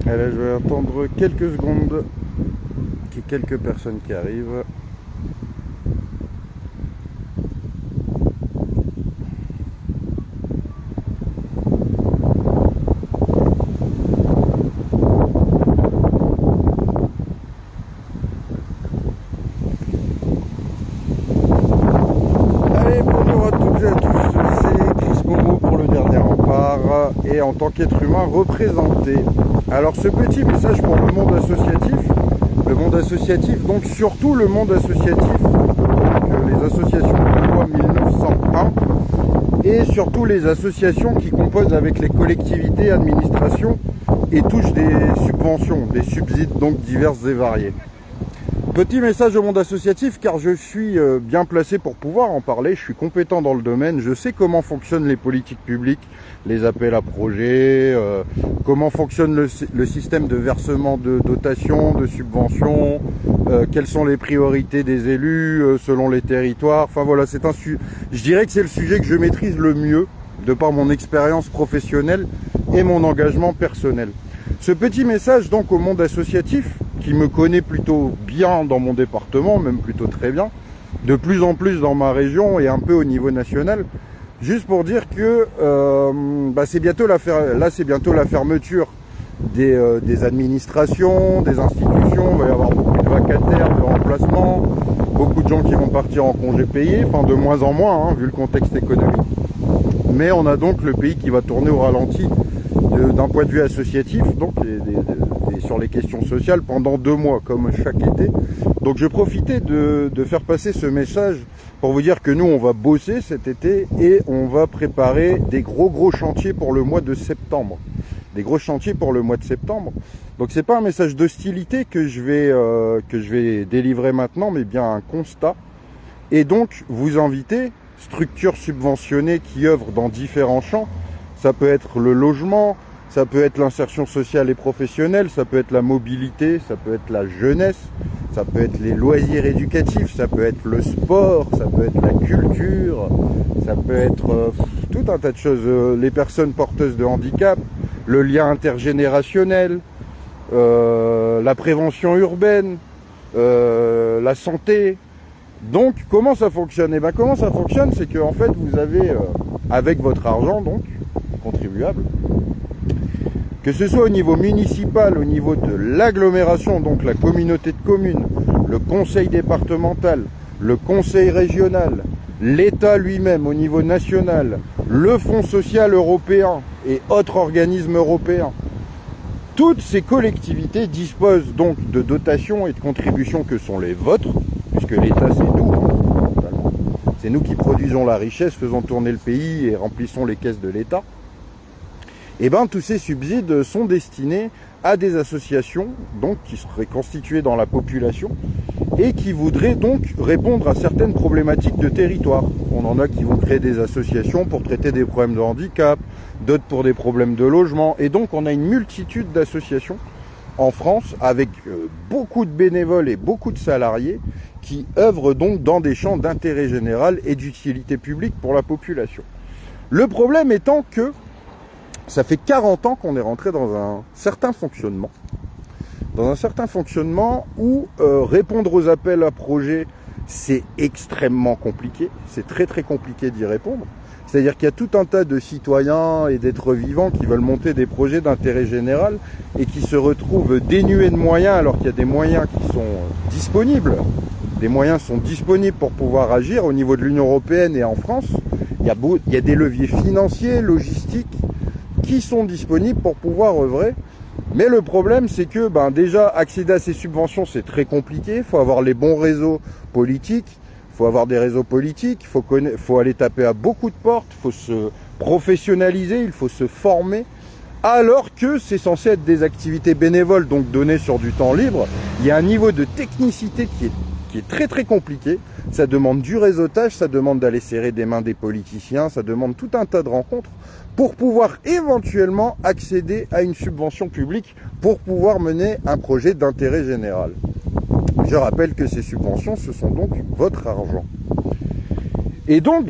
Allez, je vais attendre quelques secondes qu'il y ait quelques personnes qui arrivent. Allez, bonjour à toutes et à tous, c'est Chris Momo pour le Dernier Rempart et en tant qu'être humain représenté. Alors ce petit message pour le monde associatif, donc surtout le monde associatif, donc les associations de loi 1901 et surtout les associations qui composent avec les collectivités, administrations et touchent des subventions, des subsides donc diverses et variés. Petit message au monde associatif car je suis bien placé pour pouvoir en parler, je suis compétent dans le domaine, je sais comment fonctionnent les politiques publiques, les appels à projets, comment fonctionne le système de versement de dotations, de subventions, quelles sont les priorités des élus selon les territoires. Enfin voilà, je dirais que c'est le sujet que je maîtrise le mieux de par mon expérience professionnelle et mon engagement personnel. Ce petit message donc au monde associatif, qui me connaît plutôt bien dans mon département, même plutôt très bien, de plus en plus dans ma région et un peu au niveau national, juste pour dire que c'est bientôt la fermeture des administrations, des institutions, il va y avoir beaucoup de vacataires, de remplacements, beaucoup de gens qui vont partir en congé payé, enfin de moins en moins, vu le contexte économique. Mais on a donc le pays qui va tourner au ralenti d'un point de vue associatif, donc et sur les questions sociales pendant 2 mois, comme chaque été. Donc je profitais de faire passer ce message pour vous dire que nous, on va bosser cet été et on va préparer des gros chantiers pour le mois de septembre. Des gros chantiers pour le mois de septembre. Donc c'est pas un message d'hostilité que je vais délivrer maintenant, mais bien un constat. Et donc vous inviter, structures subventionnées qui œuvrent dans différents champs, ça peut être le logement, ça peut être l'insertion sociale et professionnelle, ça peut être la mobilité, ça peut être la jeunesse, ça peut être les loisirs éducatifs, ça peut être le sport, ça peut être la culture, ça peut être tout un tas de choses, les personnes porteuses de handicap, le lien intergénérationnel, la prévention urbaine, la santé. Donc comment ça fonctionne? Et bien comment ça fonctionne, c'est que en fait vous avez avec votre argent donc contribuable, que ce soit au niveau municipal, au niveau de l'agglomération, donc la communauté de communes, le conseil départemental, le conseil régional, l'État lui-même au niveau national, le Fonds social européen et autres organismes européens, toutes ces collectivités disposent donc de dotations et de contributions que sont les vôtres, puisque l'État c'est nous, c'est nous qui produisons la richesse, faisons tourner le pays et remplissons les caisses de l'État. Et bien tous ces subsides sont destinés à des associations donc qui seraient constituées dans la population et qui voudraient donc répondre à certaines problématiques de territoire. On en a qui vont créer des associations pour traiter des problèmes de handicap, d'autres pour des problèmes de logement. Et donc on a une multitude d'associations en France avec beaucoup de bénévoles et beaucoup de salariés qui œuvrent donc dans des champs d'intérêt général et d'utilité publique pour la population. Le problème étant que ça fait 40 ans qu'on est rentré dans un certain fonctionnement. Où répondre aux appels à projets, c'est extrêmement compliqué. C'est très compliqué d'y répondre. C'est-à-dire qu'il y a tout un tas de citoyens et d'êtres vivants qui veulent monter des projets d'intérêt général et qui se retrouvent dénués de moyens alors qu'il y a des moyens qui sont disponibles. Des moyens sont disponibles pour pouvoir agir au niveau de l'Union européenne et en France. Il y a des leviers financiers, logistiques, qui sont disponibles pour pouvoir œuvrer. Mais le problème, c'est que déjà, accéder à ces subventions, c'est très compliqué. Il faut avoir les bons réseaux politiques. Il faut avoir des réseaux politiques. Il faut aller taper à beaucoup de portes. Il faut se professionnaliser. Il faut se former. Alors que c'est censé être des activités bénévoles, donc données sur du temps libre. Il y a un niveau de technicité qui est très compliqué. Ça demande du réseautage. Ça demande d'aller serrer des mains des politiciens. Ça demande tout un tas de rencontres pour pouvoir éventuellement accéder à une subvention publique pour pouvoir mener un projet d'intérêt général. Je rappelle que ces subventions, ce sont donc votre argent. Et donc,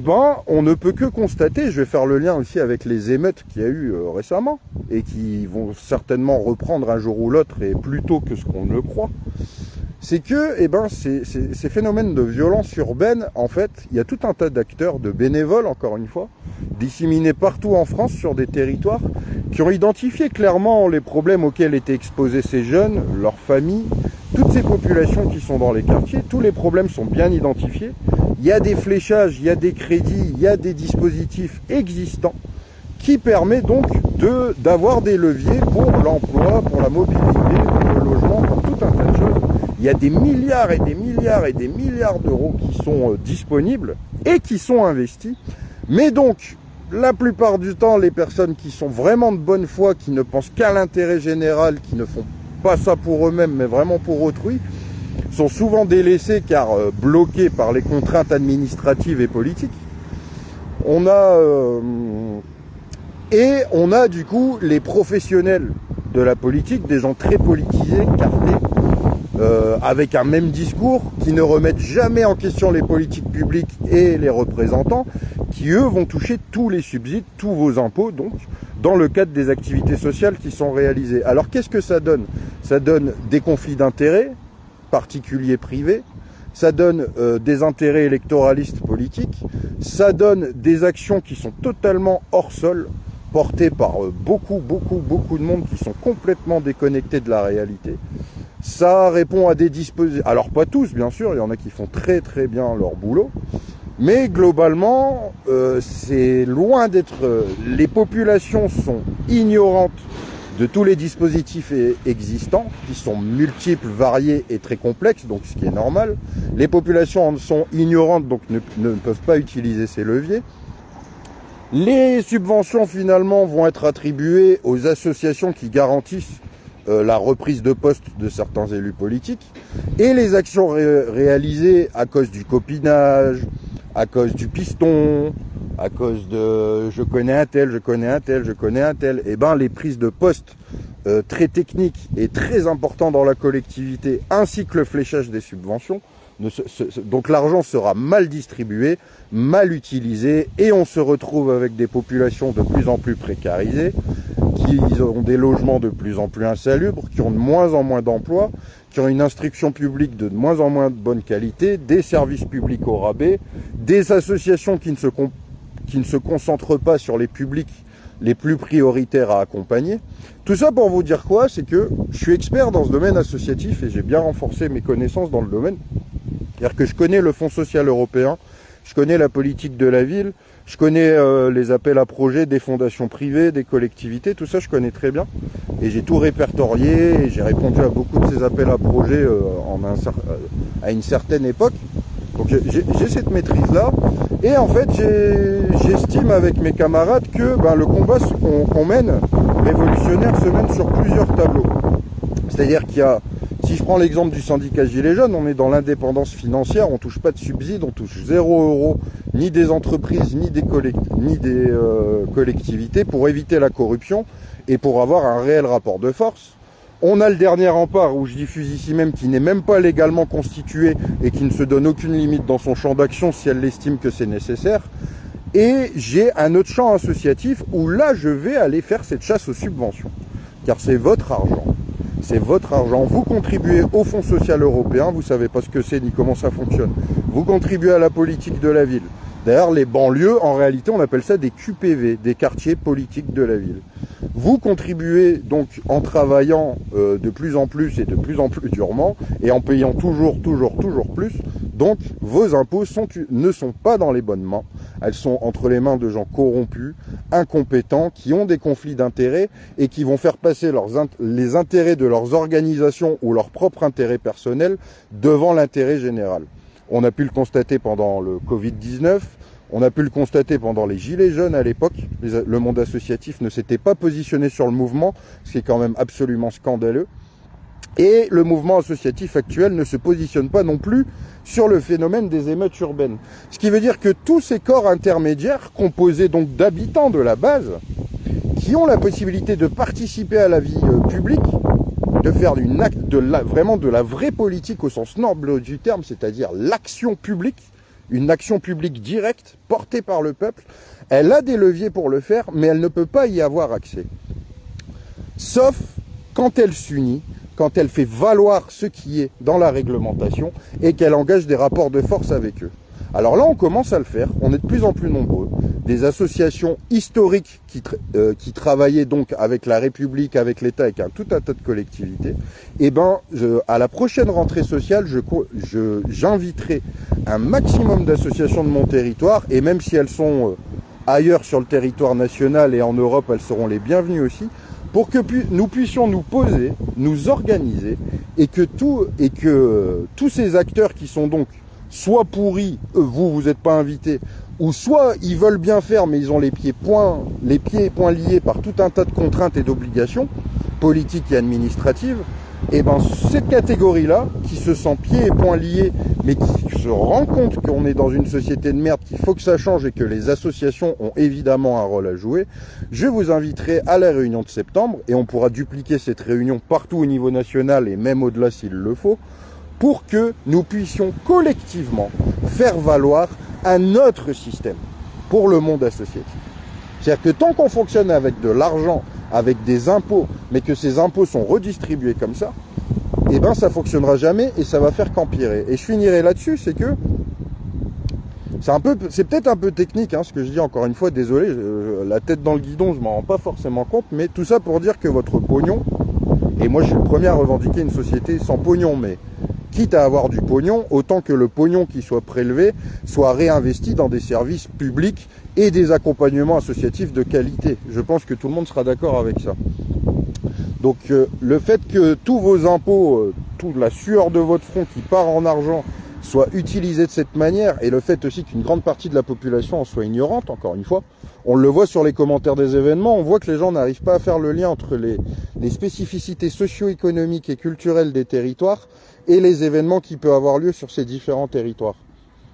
on ne peut que constater, je vais faire le lien aussi avec les émeutes qu'il y a eu récemment, et qui vont certainement reprendre un jour ou l'autre, et plus tôt que ce qu'on ne le croit, c'est que ces phénomènes de violence urbaine, en fait, il y a tout un tas d'acteurs, de bénévoles, encore une fois, disséminés partout en France sur des territoires, qui ont identifié clairement les problèmes auxquels étaient exposés ces jeunes, leurs familles, toutes ces populations qui sont dans les quartiers. Tous les problèmes sont bien identifiés. Il y a des fléchages, il y a des crédits, il y a des dispositifs existants qui permettent donc d'avoir des leviers pour l'emploi, pour la mobilité, pour le logement, pour tout un tas de choses. Il y a des milliards et des milliards et des milliards d'euros qui sont disponibles et qui sont investis. Mais donc, la plupart du temps, les personnes qui sont vraiment de bonne foi, qui ne pensent qu'à l'intérêt général, qui ne font pas ça pour eux-mêmes, mais vraiment pour autrui, sont souvent délaissés car bloqués par les contraintes administratives et politiques. On a du coup les professionnels de la politique, des gens très politisés, carnés, avec un même discours, qui ne remettent jamais en question les politiques publiques et les représentants, qui eux vont toucher tous les subsides, tous vos impôts, donc, dans le cadre des activités sociales qui sont réalisées. Alors qu'est-ce que ça donne? Ça donne des conflits d'intérêts, particuliers privés, ça donne des intérêts électoralistes politiques, ça donne des actions qui sont totalement hors sol, portées par beaucoup de monde qui sont complètement déconnectés de la réalité. Ça répond à des dispositifs, alors pas tous bien sûr, il y en a qui font très bien leur boulot, mais globalement c'est loin d'être... les populations sont ignorantes de tous les dispositifs existants, qui sont multiples, variés et très complexes, donc ce qui est normal. Les populations en sont ignorantes, donc ne peuvent pas utiliser ces leviers. Les subventions finalement vont être attribuées aux associations qui garantissent la reprise de poste de certains élus politiques, et les actions réalisées à cause du copinage, à cause du piston, à cause de je connais un tel, je connais un tel, je connais un tel, et les prises de poste très techniques et très importantes dans la collectivité, ainsi que le fléchage des subventions, donc l'argent sera mal distribué, mal utilisé, et on se retrouve avec des populations de plus en plus précarisées, qui ont des logements de plus en plus insalubres, qui ont de moins en moins d'emplois, qui ont une instruction publique de moins en moins de bonne qualité, des services publics au rabais, des associations qui ne se concentrent pas sur les publics les plus prioritaires à accompagner. Tout ça pour vous dire quoi? C'est que je suis expert dans ce domaine associatif et j'ai bien renforcé mes connaissances dans le domaine. C'est-à-dire que je connais le Fonds social européen, je connais la politique de la ville, je connais les appels à projets des fondations privées, des collectivités, tout ça je connais très bien. Et j'ai tout répertorié, et j'ai répondu à beaucoup de ces appels à projets à une certaine époque. Donc j'ai cette maîtrise-là. Et en fait, j'estime avec mes camarades que le combat qu'on mène, révolutionnaire, se mène sur plusieurs tableaux. C'est-à-dire qu'il y a, si je prends l'exemple du syndicat Gilets jaunes, on est dans l'indépendance financière, on touche pas de subsides, on touche 0 €, ni des entreprises, ni des collectivités, pour éviter la corruption et pour avoir un réel rapport de force. On a le dernier rempart, où je diffuse ici même, qui n'est même pas légalement constitué et qui ne se donne aucune limite dans son champ d'action si elle l'estime que c'est nécessaire. Et j'ai un autre champ associatif où là, je vais aller faire cette chasse aux subventions. Car c'est votre argent. C'est votre argent. Vous contribuez au Fonds social européen, vous savez pas ce que c'est ni comment ça fonctionne. Vous contribuez à la politique de la ville. D'ailleurs, les banlieues, en réalité, on appelle ça des QPV, des quartiers politiques de la ville. Vous contribuez donc en travaillant de plus en plus et de plus en plus durement, et en payant toujours plus. Donc, vos impôts ne sont pas dans les bonnes mains. Elles sont entre les mains de gens corrompus, incompétents, qui ont des conflits d'intérêts et qui vont faire passer les intérêts de leurs organisations ou leur propre intérêt personnel devant l'intérêt général. On a pu le constater pendant le Covid-19, on a pu le constater pendant les Gilets jaunes à l'époque. Le monde associatif ne s'était pas positionné sur le mouvement, ce qui est quand même absolument scandaleux. Et le mouvement associatif actuel ne se positionne pas non plus sur le phénomène des émeutes urbaines. Ce qui veut dire que tous ces corps intermédiaires, composés donc d'habitants de la base, qui ont la possibilité de participer à la vie publique, de faire vraiment de la vraie politique au sens noble du terme, c'est-à-dire l'action publique, une action publique directe, portée par le peuple. Elle a des leviers pour le faire, mais elle ne peut pas y avoir accès. Sauf quand elle s'unit, quand elle fait valoir ce qui est dans la réglementation et qu'elle engage des rapports de force avec eux. Alors là, on commence à le faire, on est de plus en plus nombreux. Des associations historiques qui travaillaient donc avec la République, avec l'État, avec tout un tas de collectivités. Et à la prochaine rentrée sociale, j'inviterai un maximum d'associations de mon territoire, et même si elles sont ailleurs sur le territoire national et en Europe, elles seront les bienvenues aussi, pour que nous puissions nous poser, nous organiser, et que tous ces acteurs qui sont donc soit pourris, vous n'êtes pas invités, ou soit ils veulent bien faire, mais ils ont les pieds et poings liés par tout un tas de contraintes et d'obligations, politiques et administratives, et cette catégorie-là, qui se sent pieds et poings liés, mais qui se rend compte qu'on est dans une société de merde, qu'il faut que ça change et que les associations ont évidemment un rôle à jouer, je vous inviterai à la réunion de septembre, et on pourra dupliquer cette réunion partout au niveau national et même au-delà s'il le faut, pour que nous puissions collectivement faire valoir un autre système pour le monde associatif. C'est-à-dire que tant qu'on fonctionne avec de l'argent, avec des impôts, mais que ces impôts sont redistribués comme ça, ça fonctionnera jamais et ça va faire qu'empirer. Et je finirai là-dessus, c'est que c'est peut-être un peu technique ce que je dis, encore une fois, désolé, la tête dans le guidon, je m'en rends pas forcément compte, mais tout ça pour dire que votre pognon, et moi je suis le premier à revendiquer une société sans pognon, mais quitte à avoir du pognon, autant que le pognon qui soit prélevé soit réinvesti dans des services publics et des accompagnements associatifs de qualité. Je pense que tout le monde sera d'accord avec ça. Donc le fait que tous vos impôts, toute la sueur de votre front qui part en argent soit utilisée de cette manière, et le fait aussi qu'une grande partie de la population en soit ignorante, encore une fois, on le voit sur les commentaires des événements, on voit que les gens n'arrivent pas à faire le lien entre les spécificités socio-économiques et culturelles des territoires et les événements qui peuvent avoir lieu sur ces différents territoires.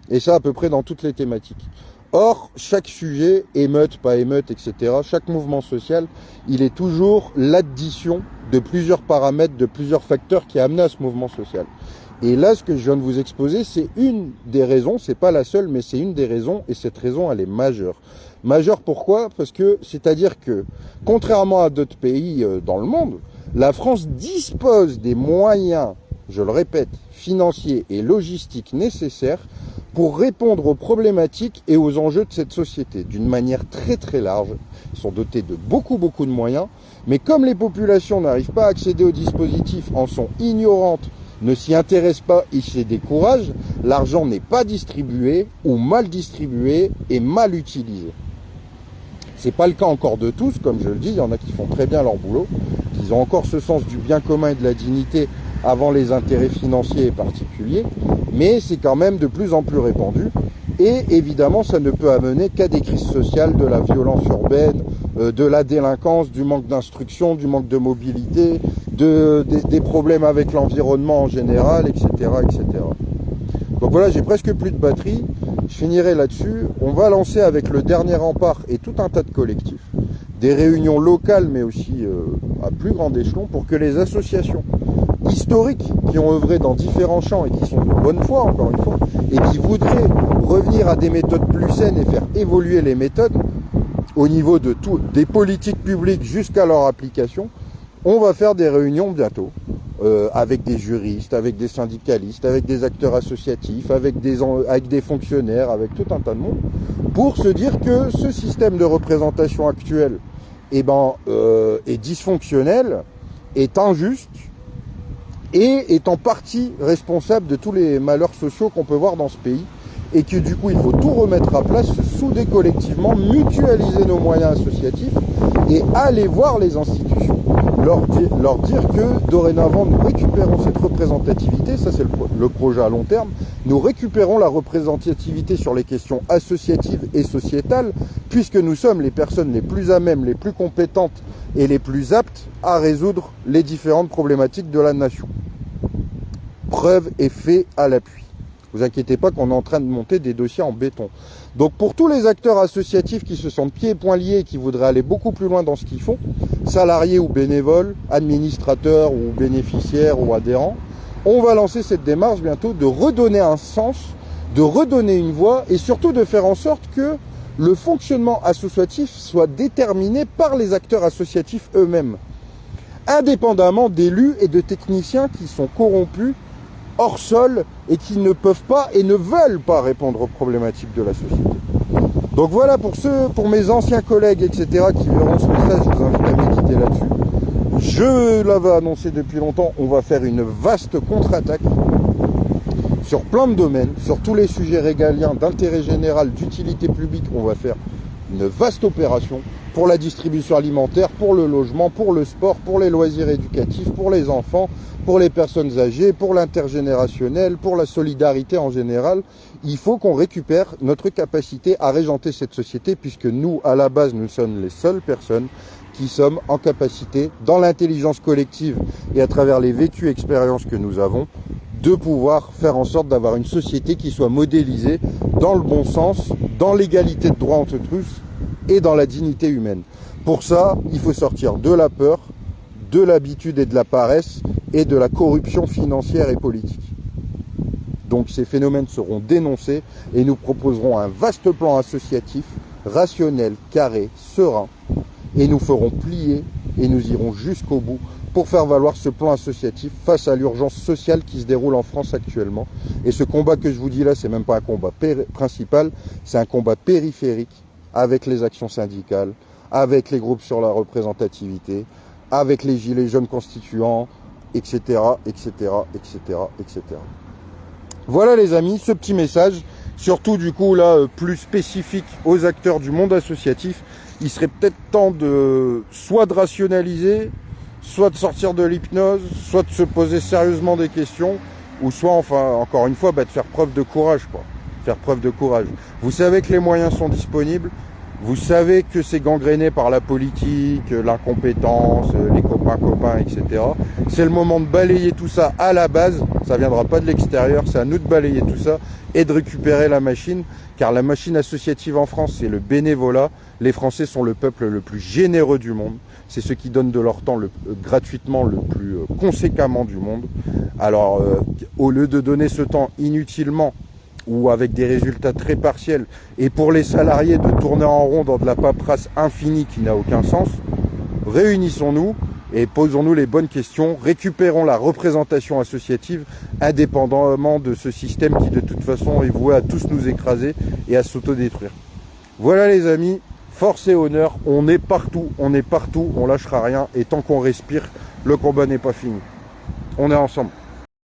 Et ça à peu près dans toutes les thématiques. Or, chaque sujet, émeute, pas émeute, etc., chaque mouvement social, il est toujours l'addition de plusieurs paramètres, de plusieurs facteurs qui a amené à ce mouvement social. Et là, ce que je viens de vous exposer, c'est une des raisons, c'est pas la seule, mais c'est une des raisons, et cette raison, elle est majeure. Majeure pourquoi? Parce que, c'est-à-dire que, contrairement à d'autres pays dans le monde, la France dispose des moyens, je le répète, financiers et logistiques nécessaires pour répondre aux problématiques et aux enjeux de cette société d'une manière très très large. Ils sont dotés de beaucoup de moyens, mais comme les populations n'arrivent pas à accéder aux dispositifs, en sont ignorantes, ne s'y intéressent pas, ils se découragent, l'argent n'est pas distribué ou mal distribué et mal utilisé. C'est pas le cas encore de tous, comme je le dis, il y en a qui font très bien leur boulot, qui ont encore ce sens du bien commun et de la dignité avant les intérêts financiers et particuliers, mais c'est quand même de plus en plus répandu. Et évidemment, ça ne peut amener qu'à des crises sociales, de la violence urbaine, de la délinquance, du manque d'instruction, du manque de mobilité, des problèmes avec l'environnement en général, etc., etc. Donc voilà, j'ai presque plus de batterie. Je finirai là-dessus. On va lancer avec le dernier rempart et tout un tas de collectifs des réunions locales, mais aussi à plus grand échelon, pour que les associations historiques qui ont œuvré dans différents champs et qui sont de bonne foi, encore une fois, et qui voudraient revenir à des méthodes plus saines et faire évoluer les méthodes au niveau de des politiques publiques jusqu'à leur application, on va faire des réunions bientôt avec des juristes, avec des syndicalistes, avec des acteurs associatifs, avec des fonctionnaires, avec tout un tas de monde, pour se dire que ce système de représentation actuel est dysfonctionnel, est injuste, et est en partie responsable de tous les malheurs sociaux qu'on peut voir dans ce pays, et que du coup il faut tout remettre à place, se souder collectivement, mutualiser nos moyens associatifs et aller voir les institutions, leur dire que dorénavant nous récupérons cette représentativité, ça c'est le projet à long terme, nous récupérons la représentativité sur les questions associatives et sociétales, puisque nous sommes les personnes les plus à même, les plus compétentes et les plus aptes à résoudre les différentes problématiques de la nation. Preuve et fait à l'appui. Vous inquiétez pas qu'on est en train de monter des dossiers en béton. Donc pour tous les acteurs associatifs qui se sentent pieds et poings liés et qui voudraient aller beaucoup plus loin dans ce qu'ils font, salariés ou bénévoles, administrateurs ou bénéficiaires ou adhérents, on va lancer cette démarche bientôt de redonner un sens de redonner une voix et surtout de faire en sorte que le fonctionnement associatif soit déterminé par les acteurs associatifs eux-mêmes, indépendamment d'élus et de techniciens qui sont corrompus, hors sol, et qui ne peuvent pas et ne veulent pas répondre aux problématiques de la société. Donc voilà, pour mes anciens collègues, etc., qui verront ce message, je vous invite à m'équiter là-dessus. Je l'avais annoncé depuis longtemps, on va faire une vaste contre-attaque sur plein de domaines, sur tous les sujets régaliens, d'intérêt général, d'utilité publique. On va faire une vaste opération pour la distribution alimentaire, pour le logement, pour le sport, pour les loisirs éducatifs, pour les enfants, pour les personnes âgées, pour l'intergénérationnel, pour la solidarité en général. Il faut qu'on récupère notre capacité à régenter cette société, puisque nous, à la base, nous sommes les seules personnes qui sommes en capacité, dans l'intelligence collective et à travers les vécues expériences que nous avons, de pouvoir faire en sorte d'avoir une société qui soit modélisée dans le bon sens, dans l'égalité de droits entre tous et dans la dignité humaine. Pour ça, il faut sortir de la peur, de l'habitude et de la paresse et de la corruption financière et politique. Donc ces phénomènes seront dénoncés et nous proposerons un vaste plan associatif, rationnel, carré, serein, et nous ferons plier et nous irons jusqu'au bout pour faire valoir ce plan associatif face à l'urgence sociale qui se déroule en France actuellement. Et ce combat que je vous dis là, c'est même pas un combat principal, c'est un combat périphérique avec les actions syndicales, avec les groupes sur la représentativité, avec les gilets jaunes constituants, etc., etc., etc., etc. Voilà les amis, ce petit message, surtout du coup là, plus spécifique aux acteurs du monde associatif. Il serait peut-être temps de soit de rationaliser, soit de sortir de l'hypnose, soit de se poser sérieusement des questions, ou soit, enfin, encore une fois, de faire preuve de courage, quoi. Faire preuve de courage. Vous savez que les moyens sont disponibles, vous savez que c'est gangréné par la politique, l'incompétence, les copains, etc. C'est le moment de balayer tout ça à la base, ça viendra pas de l'extérieur, c'est à nous de balayer tout ça et de récupérer la machine, car la machine associative en France, c'est le bénévolat. Les Français sont le peuple le plus généreux du monde. C'est ceux qui donnent de leur temps gratuitement le plus conséquemment du monde. Alors, au lieu de donner ce temps inutilement ou avec des résultats très partiels, et pour les salariés de tourner en rond dans de la paperasse infinie qui n'a aucun sens, réunissons-nous et posons-nous les bonnes questions, récupérons la représentation associative indépendamment de ce système qui de toute façon est voué à tous nous écraser et à s'autodétruire. Voilà les amis, force et honneur, on est partout, on lâchera rien, et tant qu'on respire, le combat n'est pas fini. On est ensemble.